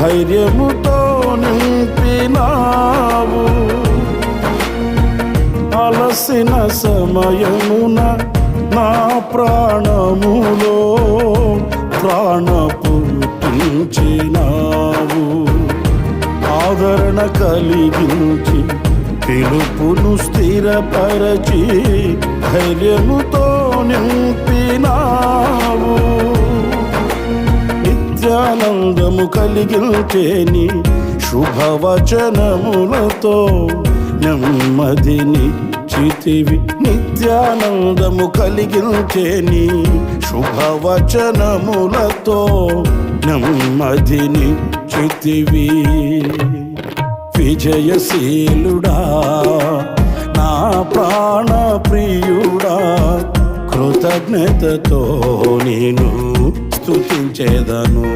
ధైర్యముతో నింపినావు. అలసిన సమయమున నా ప్రాణములో ప్రాణ పుట్టించినావు. ఆదరణ కలిగించి పిలుపును స్థిరపరచి ధైర్యముతో నింపినావు. నిత్యానందము కలిగించేని శుభవచనములతో నెమ్మదిని చితివి. నిత్యానందము కలిగించేని శుభవచనములతో నెమ్మదిని చితివి. విజయశీలుడా నా ప్రాణ ప్రియుడా, కృతజ్ఞతతో నేను స్తుతించెదను.